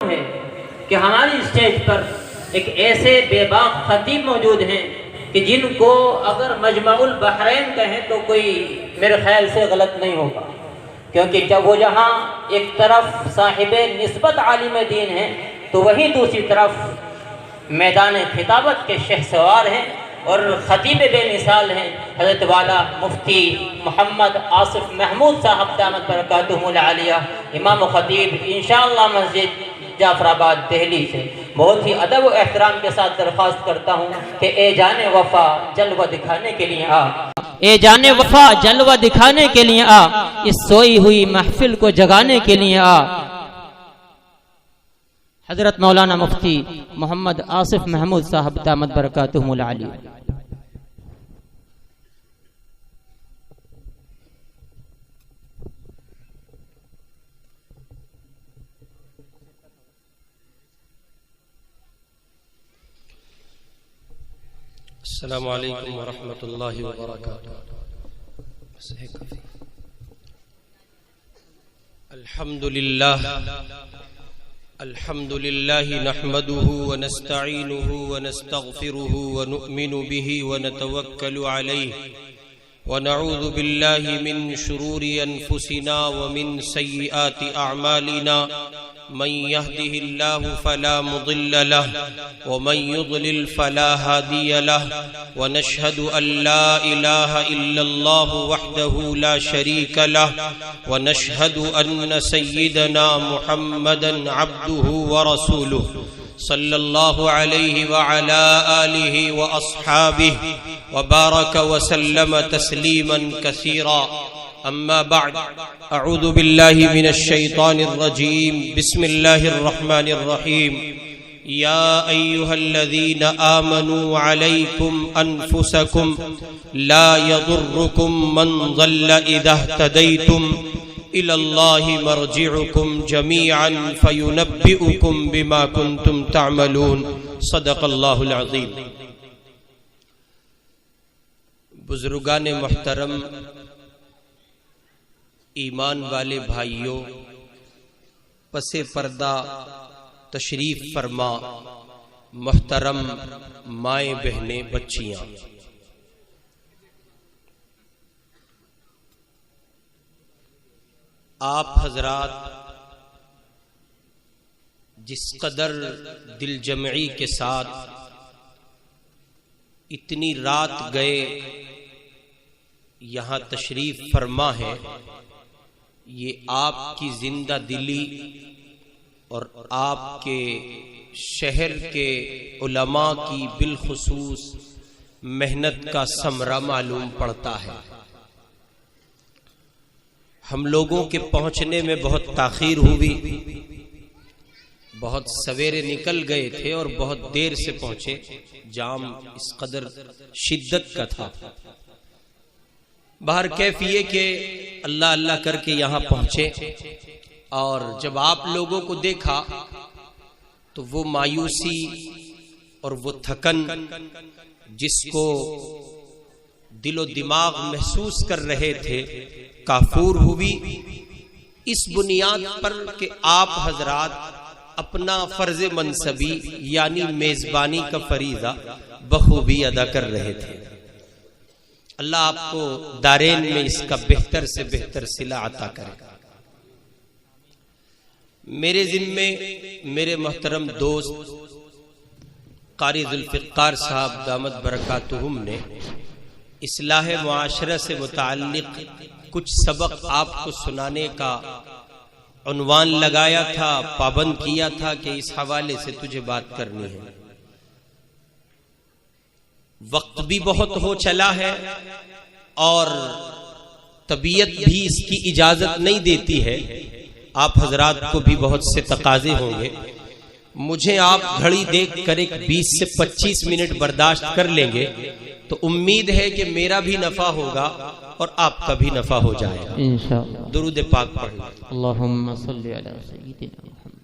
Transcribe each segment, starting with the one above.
है कि हमारी स्टेज पर एक ऐसे बेबाक खतीब मौजूद हैं कि जिनको अगर मजमाउल बहरैन कहें तो कोई मेरे ख्याल से गलत नहीं होगा, क्योंकि जब वो जहाँ एक तरफ साहिब निस्बत आलिम दीन हैं तो वहीं दूसरी तरफ मैदान खिताबत के शहसवार हैं और ख़तीब बेमिसाल हैं हज़रत वाला मुफ्ती मोहम्मद आसिफ महमूद साहब दामत बरकातुहुल आलिया, इमाम ख़तीब इंशाअल्लाह मस्जिद जाफराबाद दिल्ली से। बहुत ही अदब व एहतराम के साथ दरख्वास्त करता हूँ कि ए जाने वफ़ा जलवा दिखाने के लिए आ, ए जाने वफ़ा जलवा दिखाने के लिए आ, इस सोई हुई महफिल को जगाने के लिए आ। हजरत मौलाना मुफ्ती मोहम्मद आसिफ महमूद साहब दामत बरकातुहुल आलिया। अस्सलामु अलैकुम वरहमतुल्लाहि वबरकातुहू। अल्हम्दुलिल्लाह नहमदुहु व नस्तईनुहु व नस्तगफिरुहु व नु'मिनु बिही व नतवक्कलु अलैहि व नऊज़ु बिल्लाहि मिन शुरूरि अनफुसिना व मिन सय्यिआति अअमालिना मन यहदिहिल्लाहु फला मुदिल्ल लहु व मन युद्लिल फला हादिय लहु व नशहदु अन ला इलाहा इल्लल्लाहु वहदहु ला शरीक लहु व नशहदु अन्न सय्यिदना मुहम्मदन अब्दुहु व रसूलुहु सल्लल्लाहु अलैहि व अला आलिहि व अस्हाबिहि व बारक व सल्लम तस्लीमन कसीरा। अम्मा बअद, अऊज़ु बिल्लाहि मिनश शैतानिर रजीम, बिस्मिल्लाहिर रहमानिर रहीम। या अय्युहल्लज़ीना आमनू अलैकुम अनफुसकुम ला यदुर्रुकुम मन ज़ल्ल इज़ा इह्तदैतुम इलल्लाहि मर्जिउकुम जमीअन फयुनब्बिउकुम बिमा कुन्तुम तअमलून। सदक़ल्लाहुल अज़ीम। बुजुर्गान मुहतरम, ईमान वाले भाइयों, पसे पर्दा तशरीफ फरमा मुहतरम माए बहने बच्चियां, आप हजरात जिस कदर दिल जमई के साथ इतनी रात गए यहाँ तशरीफ फरमा है, ये आपकी जिंदा दिली और आपके शहर के उलमा की बिलखुसूस मेहनत का समरा मालूम पड़ता है। हम लोगों के पहुंचने में बहुत ताखीर हुई, बहुत सवेरे निकल गए थे और बहुत देर से पहुंचे। जाम इस कदर शिद्दत का था। बाहर कैफिए के अल्लाह अल्लाह करके यहां पहुंचे और जब आप लोगों को देखा तो वो मायूसी और वो थकन जिसको दिलो दिमाग महसूस कर रहे थे काफूर हुई। इस बुनियाद पर कि आप हजरात अपना फर्ज मनसबी यानी मेजबानी का फरीजा बखूबी अदा कर रहे थे। अल्लाह आपको दारेन में इसका बेहतर से बेहतर सिला अता करे। मेरे जिम्मे मेरे मोहतरम दोस्त कारी जुल्फिकार साहब दामत बरकातुहुम ने इस्लाह मुआशरा से मुताल्लिक कुछ सबक आपको सुनाने का उन्वान लगाया था, पाबंद किया था कि इस हवाले से तुझे बात करनी है। वक्त भी बहुत हो चला है और तबीयत भी इसकी इजाजत नहीं देती है। आप हजरात को भी बहुत से तकाजे होंगे। मुझे आप घड़ी देख कर एक 20 से 25 मिनट बर्दाश्त कर लेंगे तो उम्मीद है कि मेरा भी नफा होगा और आपका भी नफा हो जाएगा इंशाअल्लाह। दुरूद पाक पढ़ें। अल्लाहुम्मा सल्ली अला सय्यिदिना मुहम्मद।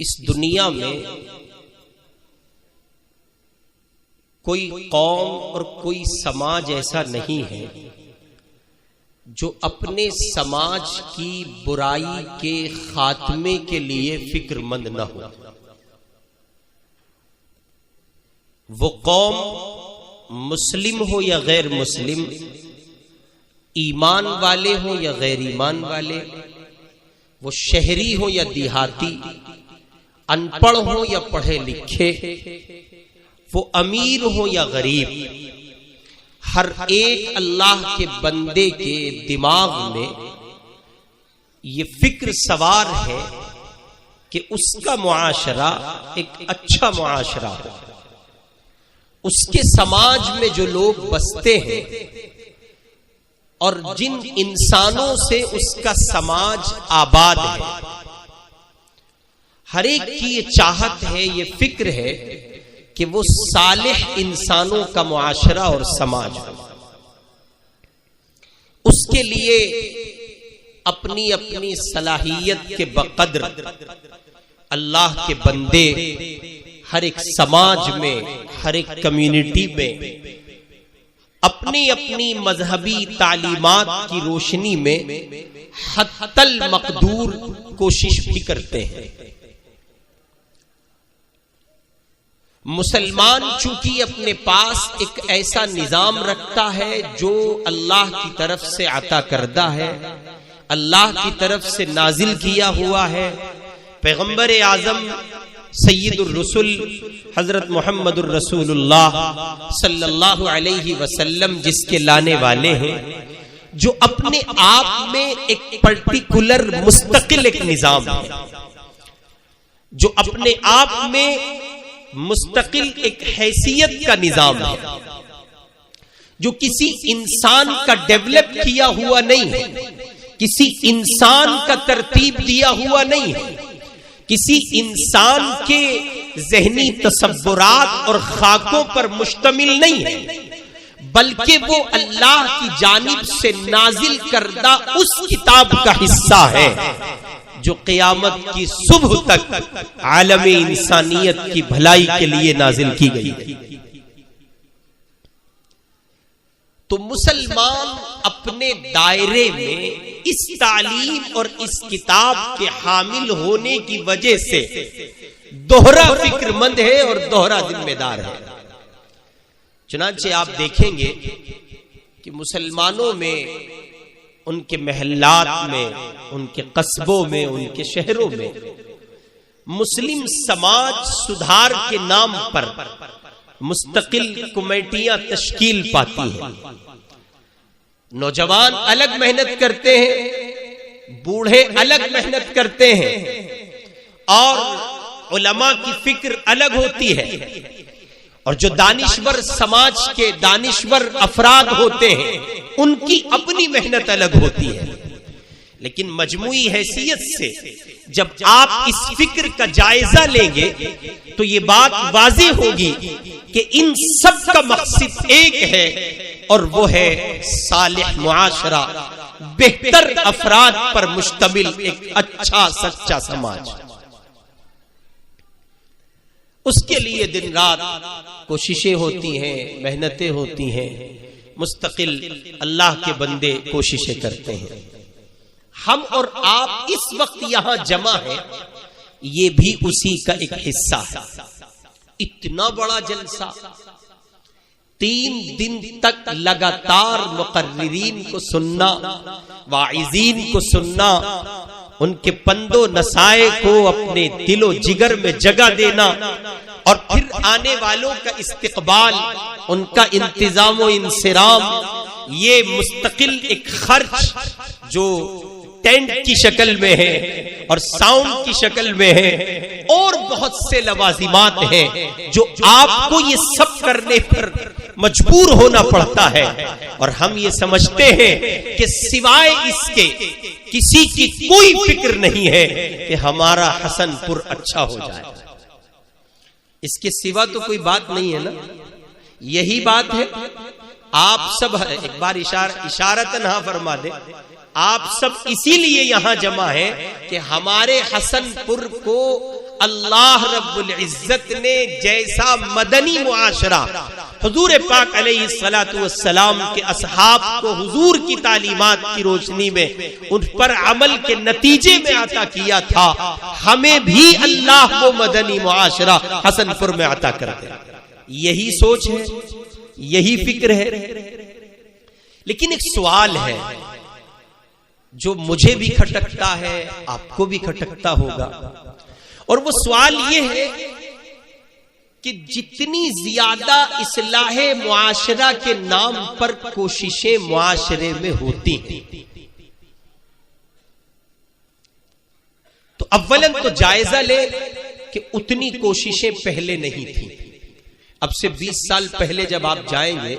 इस दुनिया में कोई कौम और कोई समाज ऐसा नहीं है जो अपने समाज की बुराई के खात्मे के लिए फिक्रमंद न हो। वो कौम मुस्लिम हो या गैर मुस्लिम, ईमान वाले हो या गैर ईमान वाले, वो शहरी हो या देहाती, अनपढ़ हो या पढ़े लिखे, वो अमीर हो या गरीब, हर एक अल्लाह के बंदे के दिमाग में ये फिक्र सवार है कि उसका मुआशरा एक अच्छा मुआशरा हो। उसके समाज में जो लोग बसते हैं और जिन इंसानों से उसका समाज आबाद है, हर एक की ये चाहत है, ये फिक्र है कि वो सालिह इंसानों का मुआशरा और समाज हो। उसके लिए अपनी अपनी सलाहियत के बकद्र अल्लाह के बंदे हर एक समाज में, हर एक कम्युनिटी में अपनी अपनी मजहबी तालीमात की रोशनी में हत्तल मकदूर कोशिश भी करते हैं। मुसलमान चूंकि अपने पास एक ऐसा निजाम रखता है जो अल्लाह की तरफ से अता करदा है, अल्लाह की तरफ से नाजिल किया हुआ है। पैगंबर आजम सैयदुर रसूल हजरत मुहम्मदुर रसूलुल्लाह सल्लल्लाहु अलैहि वसल्लम जिसके लाने वाले हैं, जो अपने आप में एक पर्टिकुलर मुस्तकिल एक निजाम है, जो अपने आप में मुस्तकिल एक हैसियत का निजाम है, जो किसी इंसान का डेवलप किया हुआ नहीं है, किसी इंसान का तरतीब दिया हुआ नहीं है, किसी इंसान के ज़हनी तसव्वुरात और खाकों पर मुश्तमिल नहीं है, बल्कि वो अल्लाह की जानिब से नाजिल करदा उस किताब का हिस्सा है जो क़यामत की सुबह तक आलमे इंसानियत की भलाई के लिए नाजिल की गई। तो मुसलमान अपने दायरे में इस तालीम और इस किताब के हामिल होने की वजह से दोहरा फिक्रमंद है और दोहरा जिम्मेदार है। चुनांचे आप देखेंगे कि मुसलमानों में, उनके महल्लात में, उनके कस्बों में, उनके शहरों में मुस्लिम समाज सुधार के नाम पर मुस्तकिल कमेटियां तश्कील पाती हैं। नौजवान अलग मेहनत करते हैं, बूढ़े अलग मेहनत करते हैं और उलमा की फिक्र अलग होती है, और जो दानिश्वर समाज के दानिश्वर अफराद होते हैं उनकी अपनी मेहनत अलग होती है। लेकिन मजमूई हैसियत से जब आप इस फिक्र का जायजा लेंगे तो ये बात वाज़ेह होगी कि इन सब का मकसद एक है, और वो है सालिह मुआशरा, बेहतर अफराद पर मुश्तमिल एक अच्छा सच्चा समाज। उसके लिए दिन रात कोशिशें होती हैं, मेहनतें होती हैं, मुस्तकिल अल्लाह के बंदे कोशिशें करते हैं। हम और आप इस वक्त यहां जमा हैं, ये भी उसी का एक हिस्सा है। इतना बड़ा जलसा, 3 दिन तक लगातार मुकर्रिरीन को सुनना, वाइज़ीन को सुनना, उनके पंदो नसाए को अपने दिलो जिगर में जगह देना, और फिर आने वालों का इस्तिकबाल, उनका इंतजाम व इंसिराम, ये मुस्तकिल एक खर्च जो टेंट की शक्ल में है और साउंड की शक्ल में है, और बहुत से लवाजिमात हैं जो आपको ये सब करने पर मजबूर होना पड़ता है। और हम ये समझते हैं कि सिवाय इसके किसी की कोई फिक्र नहीं है कि हमारा हसनपुर अच्छा हो जाए। इसके सिवा तो कोई बात नहीं है ना, यही बात है। आप सब एक बार इशारतन हाँ फरमा दे, आप सब इसीलिए यहां जमा हैं कि हमारे हसनपुर को अल्लाह रब्बुल इज्जत ने जैसा मदनी मुआशरा हुजूर पाक अलैहिस्सलातु वस्सलाम के असहाब को हुजूर की तालीमात की रोशनी में उन पर अमल के नतीजे में अता किया था, हमें भी अल्लाह को मदनी मुआशरा हसनपुर में अता कर दे। यही सोच है, यही फिक्र है। लेकिन एक सवाल है जो मुझे भी खटकता है, आपको भी खटकता होगा, और वो सवाल ये है कि जितनी ज्यादा इस्लाहे मुआशरा के नाम पर कोशिशें मुआशरे में होती हैं, तो अव्वलन तो जायजा ले कि उतनी कोशिशें पहले नहीं थी। अब से 20 साल पहले जब आप जाएंगे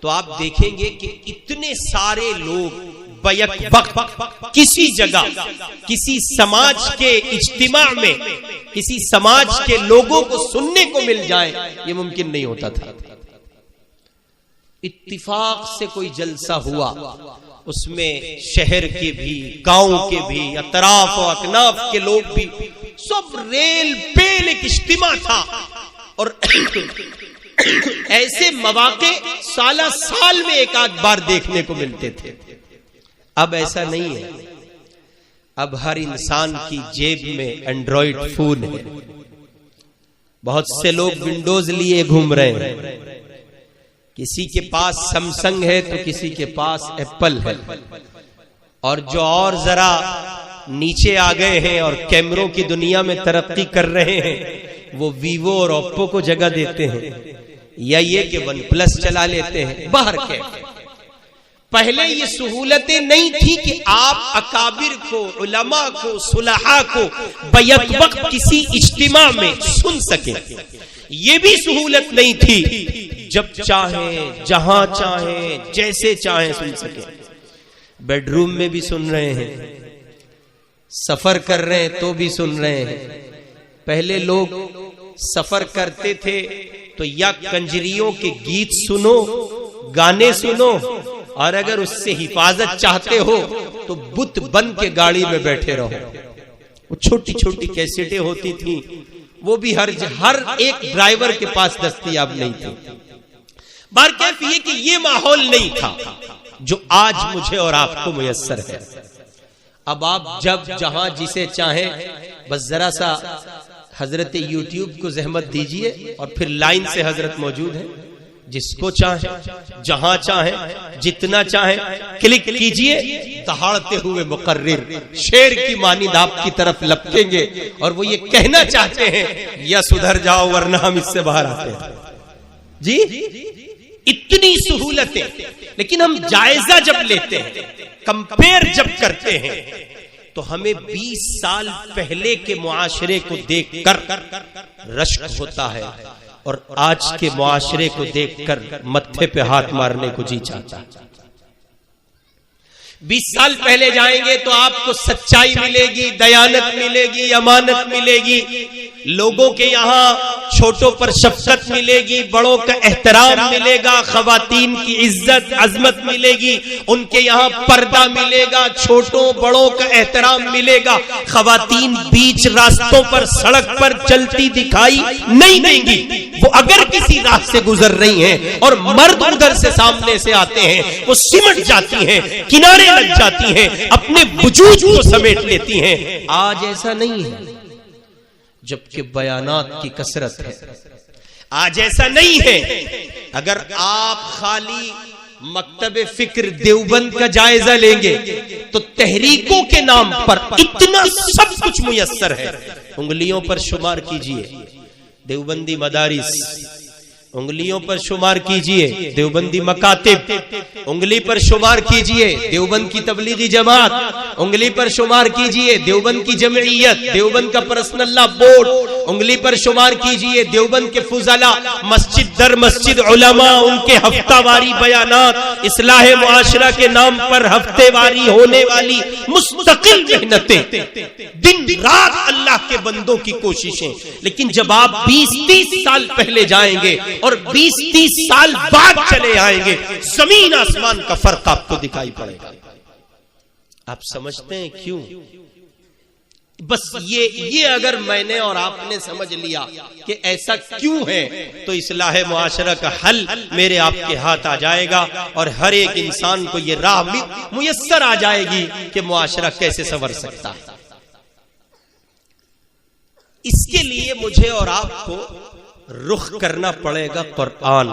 तो आप देखेंगे कि इतने सारे लोग बैक वक्त किसी जगह, किसी समाज के इज्तिमा में, किसी समाज के लोगों को सुनने को मिल जाए, ये मुमकिन नहीं होता था। इत्तिफाक से कोई जलसा हुआ, उसमें शहर के भी, गांव के भी, अतराफ और अकनाफ के लोग भी, सब रेल पेल एक इज्तिमा था। और ऐसे मौके साला साल में एक आध बार देखने को मिलते थे। अब ऐसा नहीं है। अब हर इंसान की जेब में एंड्रॉइड फोन है। बहुत से लोग विंडोज लिए घूम रहे हैं, किसी के पास सैमसंग है तो किसी के पास एप्पल है, और जो और जरा नीचे आ गए हैं और कैमरों की दुनिया में तरक्की कर रहे हैं, वो वीवो और ओप्पो को जगह देते हैं, या ये कि वन प्लस चला लेते हैं। बाहर के पहले ये सहूलतें नहीं थी कि आप अकाबिर को, उलमा को, सुलहा को बैक वक्त किसी इज्तिमा में सुन सके। ये भी सहूलत नहीं थी जब चाहे, जहां चाहे, जैसे चाहे सुन सके। बेडरूम में भी सुन रहे हैं, सफर कर रहे हैं तो भी सुन रहे हैं। पहले लोग सफर करते थे तो या कंजरियों के गीत सुनो, गाने सुनो, और अगर उससे हिफाजत चाहते हो तो बुत बन के गाड़ी में बैठे रहो। वो छोटी छोटी कैसेटें होती थी, वो भी हर एक ड्राइवर के पास दस्तयाब नहीं थी। बार कैफ ये कि ये माहौल नहीं था जो आज मुझे और आपको मुयस्सर है। अब आप जब जहां जिसे चाहें, बस जरा सा हजरत यूट्यूब को जहमत दीजिए और फिर लाइन से हजरत मौजूद है। जिसको चाहे, जहां चाहे, जितना चाहे क्लिक कीजिए, दहाड़ते हुए मुकर्रिर शेर की मानिंद आपकी तरफ लपकेंगे और वो ये कहना चाहते हैं, या सुधर जाओ वरना हम इससे बाहर आते हैं। जी, इतनी सहूलतें। लेकिन हम जायजा जब लेते हैं, कंपेयर जब करते हैं, तो हमें 20 साल पहले के मुआशरे को देखकर रश्क होता है और आज के मुआशरे को देखकर मत्थे पे हाथ मारने को जी चाहता है। 20 साल पहले जाएंगे तो आपको सच्चाई मिलेगी, दयानत मिलेगी, अमानत मिलेगी, लोगों के यहाँ छोटों पर शफकत मिलेगी, बड़ों का एहतराम मिलेगा, खवातीन की इज्जत अजमत मिलेगी, उनके यहाँ पर्दा मिलेगा, छोटों बड़ों का एहतराम मिलेगा। खवातीन बीच रास्तों पर, सड़क पर चलती दिखाई नहीं देंगी। वो अगर किसी राह से गुजर रही हैं और मर्द उधर से सामने से आते हैं, वो सिमट जाती हैं, किनारे लग जाती हैं, अपने वजूद को समेट लेती हैं। आज ऐसा नहीं है, जबकि बयानात की कसरत है। आज ऐसा नहीं है। अगर आप खाली मकतब फिक्र देवबंद का जायजा लेंगे तो तहरीकों के नाम पर इतना सब कुछ मुयस्सर है। उंगलियों पर शुमार कीजिए देवबंदी मदारिस, उंगलियों पर शुमार कीजिए देवबंदी मकातिब, उंगली पर शुमार कीजिए देवबंद की तबलीगी जमात, उंगली पर शुमार कीजिए देवबंद की जमइयत, देवबंद का पर्सनल लॉ बोर्ड, उंगली पर शुमार कीजिए देवबंद के फुजला, मस्जिद दर मस्जिद उलमा, उनके हफ्तावारी बयानात, इस्लाह मुआशरा के नाम पर हफ्तेवारी होने वाली मुस्तकिल मेहनतें, दिन रात अल्लाह के बंदों की कोशिशें। लेकिन जब आप 20-30 साल पहले जाएंगे और 20-30 साल बाद चले आएंगे, जमीन आसमान का फर्क आपको दिखाई पड़ेगा। आप समझते हैं क्यों? बस ये अगर मैंने और आपने समझ लिया कि ऐसा क्यों है, तो इस्लाह मुआशरा का हल मेरे आपके हाथ आ जाएगा और हर एक इंसान को ये राह मुयस्सर आ जाएगी कि मुआशरा कैसे संवर सकता है। इसके लिए मुझे और आपको रुख करना पड़ेगा कुरान।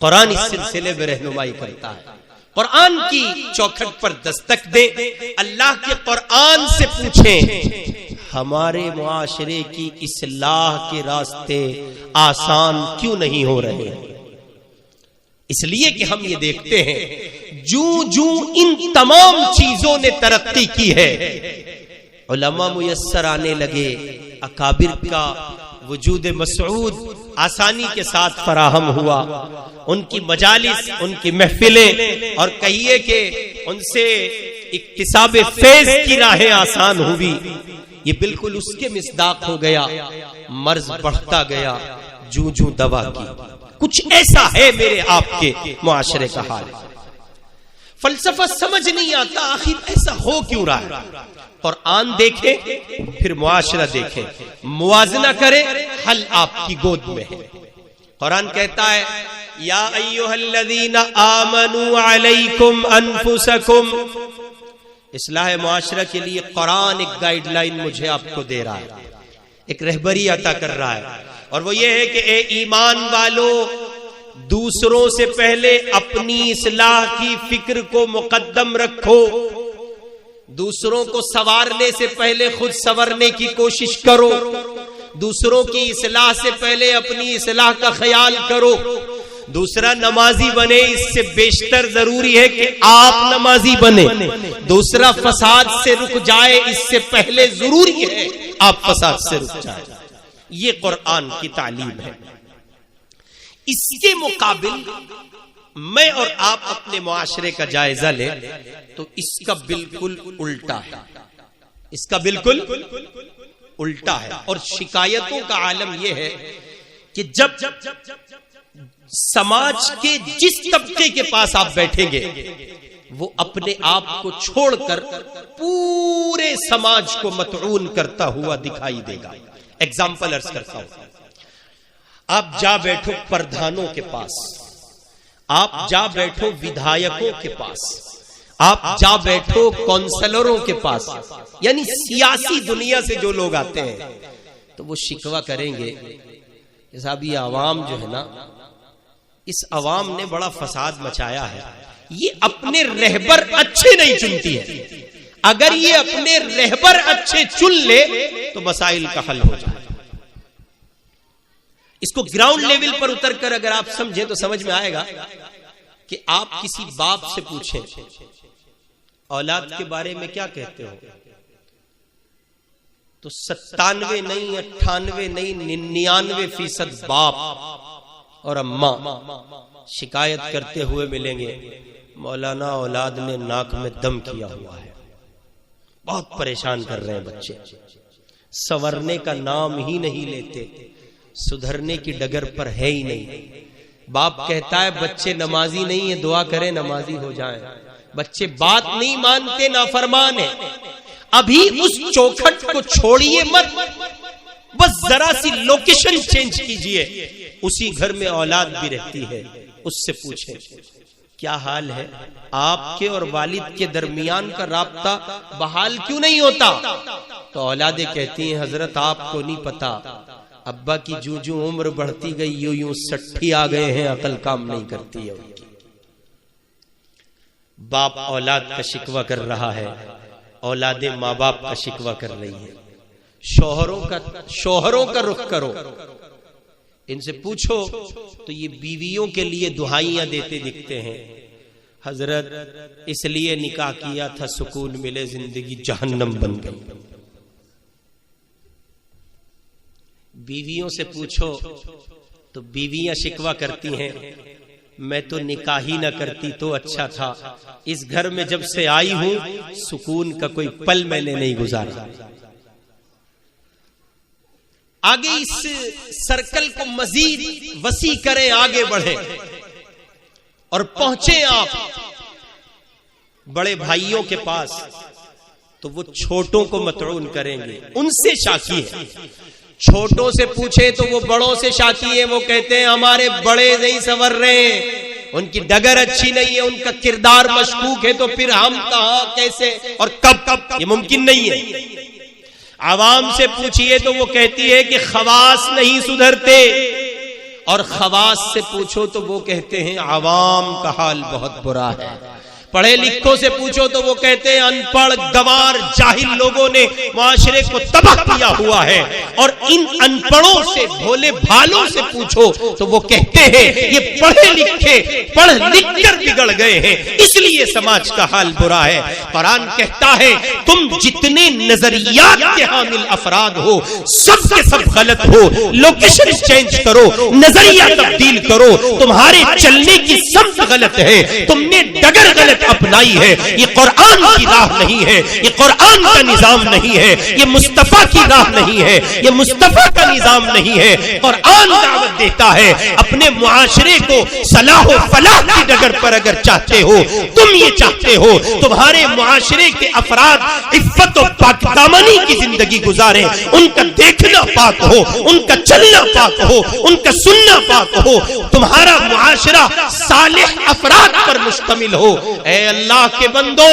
कुरान इस सिलसिले में रहनुमाई करता है। कुरान की चौखट पर दस्तक दे, अल्लाह के कुरान से पूछें हमारे मुआशरे की इस्लाह के रास्ते आसान क्यों नहीं हो रहे हैं। इसलिए कि हम ये देखते हैं जूं जूं इन तमाम चीजों ने तरक्की की है, उलमा मुयस्सर आने लगे, अकाबिर का वजूद मसऊद आसानी के साथ फराहम हुआ, उनकी मजालिस, उनकी महफिलें और कहिए कि उनसे इक्तिसाब फैज की राहें आसान हुई। ये बिल्कुल उसके मिसदाक हो गया, मर्ज बढ़ता गया जूं जूं दवा की। कुछ ऐसा है मेरे आपके मुआशरे का हाल। फलसफा समझ नहीं आता आखिर ऐसा हो क्यों रहा है। कुरान देखें फिर मुआशरा देखें, मुवाजना करें, हल आपकी गोद में है। कुरान कहता है या अय्युहल्लज़ीना आमनू अलैकुम अनफुसकुम। इस्लाह मुआशरा के लिए कुरान एक गाइडलाइन मुझे आपको दे रहा है, एक रहबरी अता कर रहा है, और वो ये है कि ए ईमान वालों, दूसरों से पहले अपनी इस्लाह की फिक्र को मुकद्दम रखो। दूसरों को संवारने से पहले खुद संवरने की कोशिश करो। दूसरों की इस्लाह से पहले अपनी इस्लाह का ख्याल करो। दूसरा नमाजी बने, इससे बेशतर जरूरी है कि आप नमाजी बने। दूसरा फसाद से रुक जाए, इससे पहले जरूरी है आप फसाद से रुक जाए। ये कुरान की तालीम है। इसके मुकाबिल मैं और आप अपने मुआशरे का जायजा लें तो इसका बिल्कुल उल्टा है। इसका बिल्कुल उल्टा है। और शिकायतों का आलम यह है कि जब समाज के जिस तबके के पास आप बैठेंगे वो अपने आप को छोड़कर पूरे समाज को मतऊन करता हुआ दिखाई देगा। एग्जाम्पल अर्ज करता हूं, आप जा बैठो प्रधानों के पास, आप जा बैठो विधायकों के पास, आप जा बैठो काउंसलरों के पास, यानी सियासी दुनिया से जो लोग आते हैं, तो वो शिकवा करेंगे साहब ये अवाम जो है ना, इस अवाम ने बड़ा फसाद मचाया है, ये अपने रहबर अच्छे नहीं चुनती है। अगर ये अपने रहबर अच्छे चुन ले तो मसाइल का हल हो जाए। इसको ग्राउंड लेवल पर उतरकर अगर आप समझें तो समझ में आएगा कि आप किसी बाप से पूछें औलाद के बारे में क्या कहते हो, तो 97 नहीं 98 नहीं 99% बाप और अम्मा शिकायत करते हुए मिलेंगे, मौलाना औलाद ने नाक में दम किया हुआ है, बहुत परेशान कर रहे हैं बच्चे, संवरने का नाम ही नहीं लेते, सुधरने की डगर पर है ही नहीं। बाप कहता है बच्चे नमाजी नहीं है, दुआ करें नमाजी हो जाएं। बच्चे बात नहीं मानते, नाफरमान है। अभी उस चौखट को छोड़िए मत, बस जरा सी लोकेशन चेंज कीजिए, उसी घर में औलाद भी रहती है, उससे पूछें क्या हाल है, आपके और वालिद के दरमियान का राब्ता बहाल क्यों नहीं होता। तो औलादें कहती हैं हजरत आपको नहीं पता, अब्बा की जूं जूं उम्र बढ़ती गई यूं यूं 60 आ गए हैं, अकल काम नहीं करती है उनकी। बाप औलाद का शिकवा कर रहा है, औलादे माँ बाप का शिकवा कर रही है। शौहरों का रुख करो, इनसे पूछो तो ये बीवियों के लिए दुहाइयां देते दिखते हैं, हजरत इसलिए निकाह किया था सुकून मिले, जिंदगी जहन्नम बन गई। बीवियों से पूछो तो बीवियां शिकवा करती हैं, मैं तो निकाह ही ना करती तो अच्छा था, इस घर में जब से आई हूं सुकून का कोई पल मैंने नहीं गुजारा। आगे इस सर्कल को मजीद वसी करें, आगे बढ़े और पहुंचे आप बड़े भाइयों के पास, तो वो छोटों को मतऊन करेंगे, उनसे शाकी है। छोटों से पूछे तो वो बड़ों से शाकी है, वो कहते हैं हमारे बड़े नहीं संवर रहे, उनकी डगर अच्छी नहीं है, उनका किरदार मशकूक है, तो फिर हम कहां कैसे और कब, ये मुमकिन नहीं है। आवाम से पूछिए तो वो कहती है कि खवास नहीं सुधरते, और खवास से पूछो तो वो कहते हैं आवाम का हाल बहुत बुरा है। पढ़े लिखों से पूछो तो वो कहते हैं अनपढ़ गंवार जाहिल लोगों ने मुआशरे को तबाह किया हुआ है, और इन अनपढ़ों से भोले भालों से पूछो तो वो कहते हैं ये पढ़े लिखे पढ़ लिख कर बिगड़ गए हैं, इसलिए समाज का हाल बुरा है। कुरान कहता है तुम जितने नजरियात के हामिल अफराद हो सब के सब गलत हो, लोकेशन चेंज करो, नजरिया तब्दील करो, तुम्हारे चलने की समझ गलत है, तुमने डगर गलत अपनाई है, ये कुरान की राह नहीं है, ये कुरान का निजाम नहीं है, ये मुस्तफा की राह नहीं है, ये मुस्तफा का निजाम नहीं है। कुरान दावत देता है अपने मुआशरे को सलाह व फलाह की डगर पर अगर चाहते हो, तुम ये चाहते हो तुम्हारे मुआशरे के अफराद इफ्फत व पाकदामनी की जिंदगी गुजारें, उनका देखना पाक हो, उनका चलना पाक हो, उनका सुनना पाक हो, तुम्हारा मुआशरा सालिह अफराद पर मुश्तमिल हो। ऐ अल्लाह के बंदो,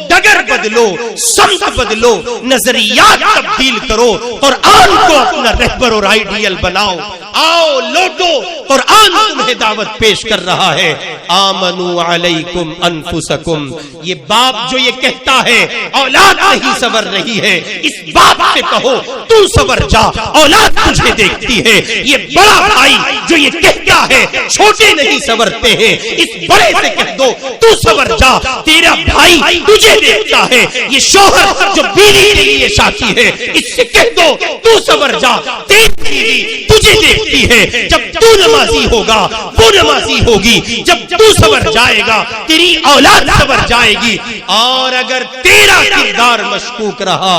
डगर बदलो, समझ बदलो, नजरियात तब्दील करो, कुरान को अपना रहबर और आइडियल बनाओ। आओ लौटो, कुरान तुम्हें दावत पेश कर रहा है। आमनु अलैकुम अनफुसकुम, ये बाप जो ये कहता है औलाद नहीं सवर रही है, इस बाप से कहो तू सवर जा, औलाद तुझे देखती है। ये बड़ा भाई जो ये कहता है छोटे नहीं सवरते हैं, इस बड़े से कह दो तू सवर जा, तेरा भाई तुझे देखता है। ये शोहर जो बीवी के लिए शादी है, इससे कह दो तू सवर जा, तेरी बीवी तुझे देखती है। जब तू नमाजी होगा वो नमाजी होगी, जब तू सवर जाएगा तेरी औलाद सवर जाएगी। और अगर तेरा किरदार मशकूक रहा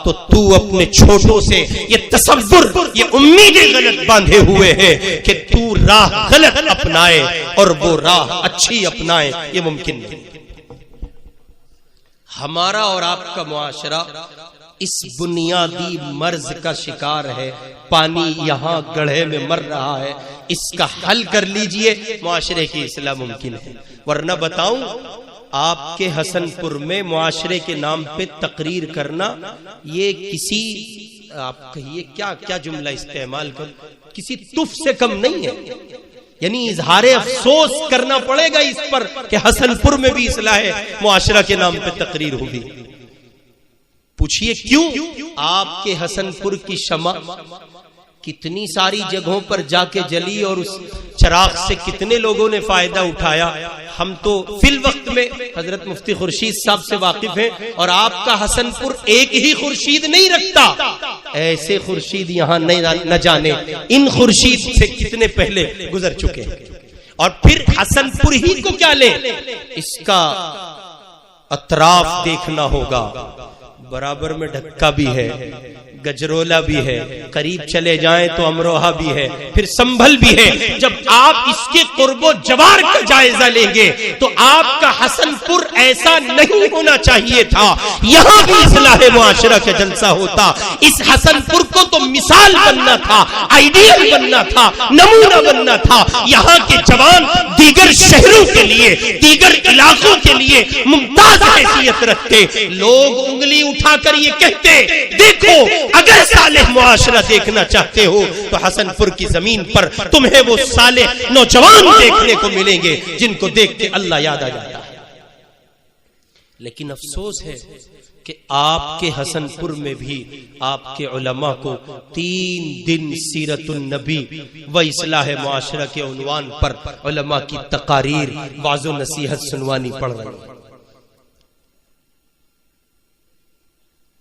तो तू अपने छोटों से ये तसव्वुर, ये उम्मीदें गलत बांधे हुए हैं कि तू राह गलत अपनाए और वो राह अच्छी अपनाए, ये मुमकिन नहीं। हमारा और आपका मुआशरा इस बुनियादी मर्ज का शिकार है। पानी यहाँ गड्ढे में मर रहा है, इसका हल कर लीजिए, मुआशरे की इस्लाह मुमकिन है। वरना बताऊं, आपके हसनपुर में मुआशरे के नाम पे तकरीर करना, ये किसी, आप कहिए क्या क्या जुमला इस्तेमाल कर, किसी तुफ से कम नहीं है। यानी इजहार अफसोस करना पड़ेगा इस पर कि हसनपुर में भी इस्लाह मुआशरा के नाम पे तकरीर होगी। पूछिए क्यों? आपके हसनपुर की शमा कितनी सारी जगहों पर जाके जली और उस चराग से कितने लोगों ने फायदा उठाया। हम तो फिल वक्त में हजरत मुफ्ती खुर्शीद साहब से वाकिफ हैं, और आपका हसनपुर एक ही खुर्शीद नहीं रखता, ऐसे खुर्शीद यहाँ न जाने इन खुर्शीद से कितने पहले गुजर चुके हैं। और फिर हसनपुर ही को क्या ले, इसका अतराफ देखना होगा। बराबर में ढक्का भी है, गजरोला भी है, करीब चले जाएं तो अमरोहा भी है, फिर संभल भी है। जब आप इसके कुर्बो जवार का जायजा लेंगे तो आपका हसनपुर ऐसा नहीं होना चाहिए था, यहाँ भी इस्लाह मुआशरा का जलसा होता। इस हसनपुर को तो मिसाल बनना था, आइडियल बनना था, नमूना बनना था। यहाँ के जवान दीगर शहरों के लिए, दीगर इलाकों के लिए मुमताज हैसियत रखते। लोग उंगली उठाकर ये कहते, देखो अगर सालेह मुआशरा देखना चाहते हो तो हसनपुर की जमीन पर तुम्हें वो सालेह नौजवान देखने को मिलेंगे जिनको देख के अल्लाह याद आ जाता है। लेकिन अफसोस है कि आपके हसनपुर में भी आपके उलमा को 3 दिन सीरतुन नबी व इस्लाह मुआशरा के उन्वान पर उलमा की तकारीर, वाज़ो नसीहत सुनवानी पड़ रही है।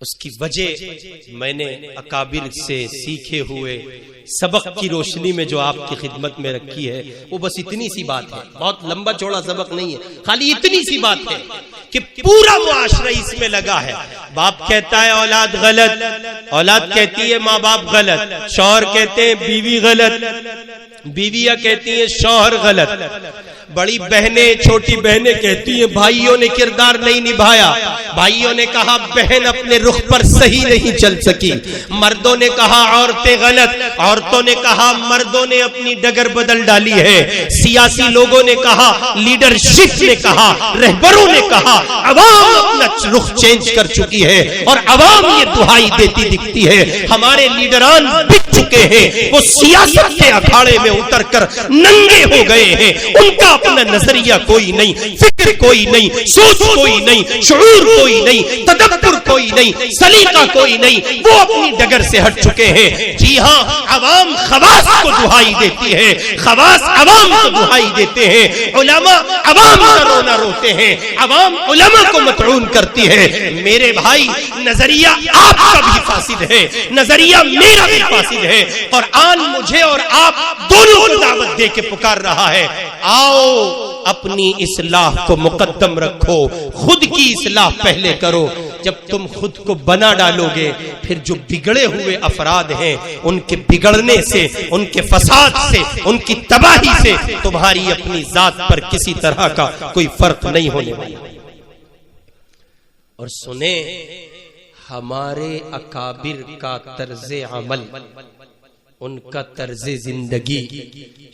उसकी वजह मैंने अकाबिर से सीखे हुए सबक की रोशनी में जो आपकी खिदमत में रखी है, वो बस इतनी सी बात है। बहुत लंबा चौड़ा सबक नहीं है, खाली इतनी सी बात है कि पूरा मुआशरा इसमें लगा है। बाप कहता है औलाद गलत, औलाद कहती है माँ बाप गलत, शौहर कहते हैं बीवी गलत, बीवियां कहती हैं शौहर गलत, बड़ी बहनें छोटी बहनें कहती हैं भाइयों ने किरदार नहीं निभाया, भाइयों ने कहा बहन अपने रुख पर सही नहीं चल सकी, मर्दों ने कहा औरतें गलत, औरतों ने कहा मर्दों ने अपनी डगर बदल डाली है, सियासी लोगों ने कहा, लीडरशिप ने कहा, रहबरों ने कहा, अवाम अपना रुख चेंज कर चुकी है और अवाम ये दुहाई देती दिखती है हमारे लीडरान बिक चुके हैं, वो सियासत के अखाड़े में उतरकर नंगे हो गए हैं, उनका अपना नजरिया कोई नहीं, फिक्र कोई नहीं, सोच कोई नहीं, शऊर कोई नहीं, तदब्बुर कोई नहीं, सलीका कोई नहीं, वो अपनी डगर से हट चुके हैं। जी हाँ, अवाम खवास को दुहाई देती है, खवास अवाम को दुहाई देते हैं, उलमा अवाम का रोना रोते हैं, अवाम उलमा को मतऊन करती है। मेरे भाई नजरिया आपका भी फासिद है, नजरिया मेरा भी फासिद है और आज मुझे और आप दोनों को दावत दे के पुकार रहा है, आओ अपनी इस्लाह को मुकद्दम रखो, खुद की इस्लाह पहले करो। जब तुम खुद को बना डालोगे फिर जो बिगड़े हुए अफराद हैं उनके बिगड़ने से, उनके फसाद से, उनकी तबाही से तुम्हारी अपनी जात पर किसी तरह का कोई फर्क नहीं होने वाला। और सुने, हमारे अकाबिर का तर्ज अमल, उनका तर्ज जिंदगी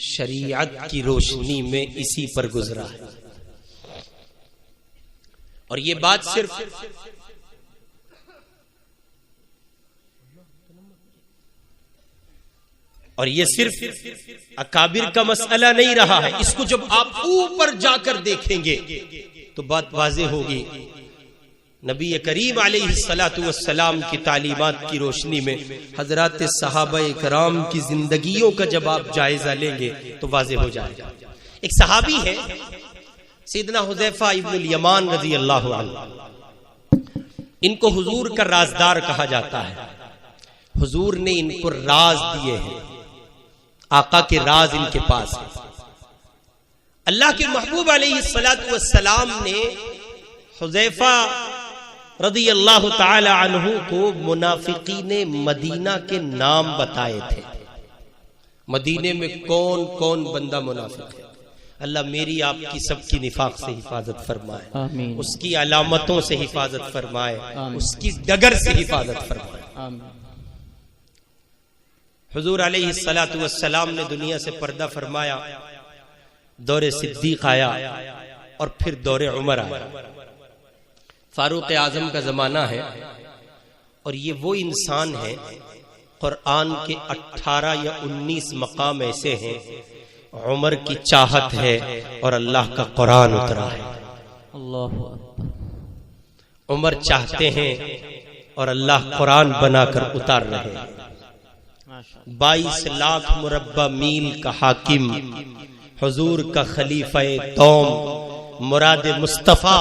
शरीयत की रोशनी में इसी पर गुजरा है। और ये बात सिर्फ अकाबिर का मसला नहीं रहा है, इसको जब आप ऊपर जाकर देखेंगे तो बात वाज़ेह होगी। नबी करीम अलैहिस्सलातु वस्सलाम की तालीमात की रोशनी में हजरत सहाबा इकराम की जिंदगियों का जब आप जायजा लेंगे तो वाज़ेह हो जाएगा। एक सहाबी है सैयदना हुज़ैफा इब्नुल यमान रज़ी अल्लाहु अन्हु, इनको हुजूर का राजदार कहा जाता है। हुजूर ने इनको राज दिए हैं, आका के राज इनके पास है। अल्लाह के महबूब अलैहिस्सलातु वस्सलाम ने हुज़ैफा रज़ी अल्लाह ताला अन्हु को मुनाफिकीन मदीना के नाम बताए थे। मदीने में कौन कौन बंदा मुनाफिक है, अल्लाह मेरी आपकी सबकी निफाक से हिफाजत फरमाए, उसकी अलामतों से हिफाजत फरमाए, उसकी डगर से हिफाजत फरमाए। हुजूर अलैहिस्सलातु वस्सलाम ने दुनिया से पर्दा फरमाया, दौरे सिद्दीक आया और फिर दौरे उमर आया। फारूक आजम का जमाना है और ये वो इंसान है, कुरान के 18 या 19 मकाम ऐसे हैं, उमर की चाहत है और अल्लाह का कुरान उतरा है। उमर चाहते हैं और अल्लाह कुरान बनाकर उतार रहे हैं। 22 लाख मुरब्बा मील का हाकिम, हुजूर का खलीफा तौम, मुराद मुस्तफा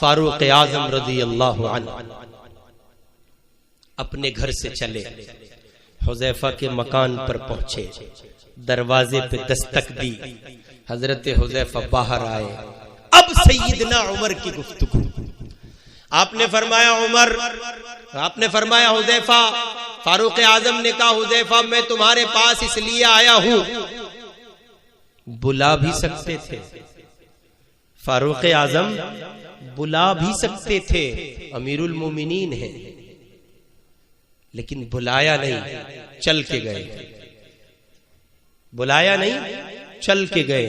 फारूक आजम रज़ी अल्लाहु अन्हु अपने घर से चले, हुज़ैफा के मकान पर पहुंचे, दरवाजे पे दस्तक दी, हजरत हुज़ैफा बाहर आए। अब सैयदना उमर की गुफ्तगू, आपने फरमाया उमर, आपने फरमाया हुज़ैफा, फारूक आजम ने कहा हुज़ैफा मैं तुम्हारे पास इसलिए आया हूं, बुला भी सकते थे, फारूक आजम बुला भी सकते थे, अमीरुल मोमिनीन है, लेकिन बुलाया नहीं, चल के गए। बुलाया नहीं, चल के गए।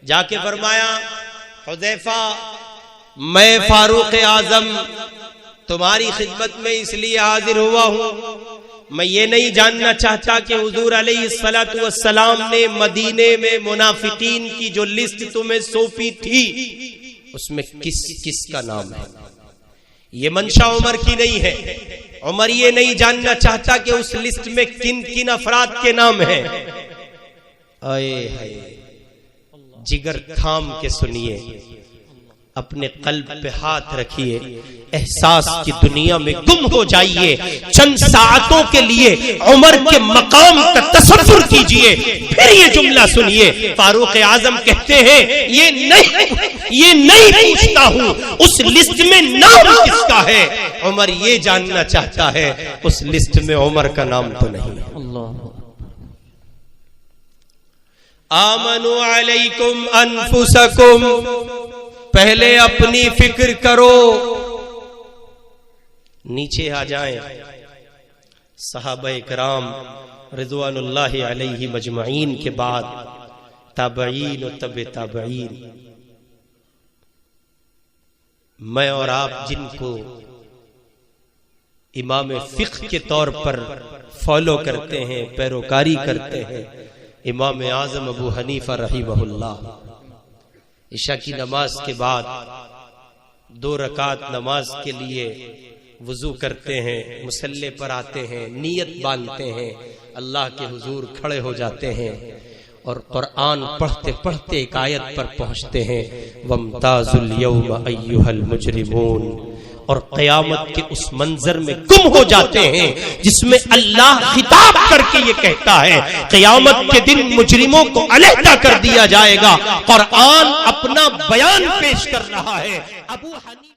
जाके फरमाया हुज़ैफा मैं फारूक आजम तुम्हारी खिदमत में इसलिए हाजिर हुआ हूं, मैं ये नहीं जानना चाहता कि हुजूर अलैहिस्सलातु वस्सलाम ने मदीने में मुनाफिकीन की जो लिस्ट तुम्हें सौंपी थी उसमें किस किस का नाम है। ये मंशा उमर की नहीं है। उमर ये नहीं जानना चाहता कि उस लिस्ट में किन किन अफराद के नाम हैं। आए हाय, जिगर थाम के सुनिए, अपने कल्ब पे हाथ रखिए, एहसास की दुनिया में गुम हो जाइए। चंद सातों के लिए उमर के मकाम का तसव्वुर कीजिए, फिर ये जुमला सुनिए। फारूक आजम कहते हैं ये नहीं पूछता हूं उस लिस्ट में नाम किसका है, उमर ये जानना चाहता है, उस लिस्ट में उमर का नाम तो नहीं है। आमनु अलैकुम अनफुसकुम, पहले अपनी फिक्र करो। नीचे आ जाएं सहाबा इकराम रिज़वानुल्लाहि अलैहि मजमईन के बाद ताबईन और तबे ताबईन। मैं और आप जिनको इमाम फिक्र के तौर पर फॉलो करते हैं, पैरोकारी करते हैं, इमाम आजम अबू हनीफा रहिमहुल्लाह इशा की नमाज के बाद 2 रकात नमाज के लिए वुजू करते हैं, मुसल्ले पर आते हैं, नियत बांधते हैं, अल्लाह के हुजूर खड़े हो जाते हैं और कुरान पढ़ते पढ़ते एक आयत पर पहुंचते हैं, वमताजुल यौम अय्युहल मुजरिमून, और क़यामत के उस मंजर में गुम हो जाते हैं जिसमें अल्लाह खिताब करके ये कहता है क़यामत के दिन मुजरिमों को अलहदा कर दिया जाएगा। कुरान अपना बयान पेश कर रहा है। अबू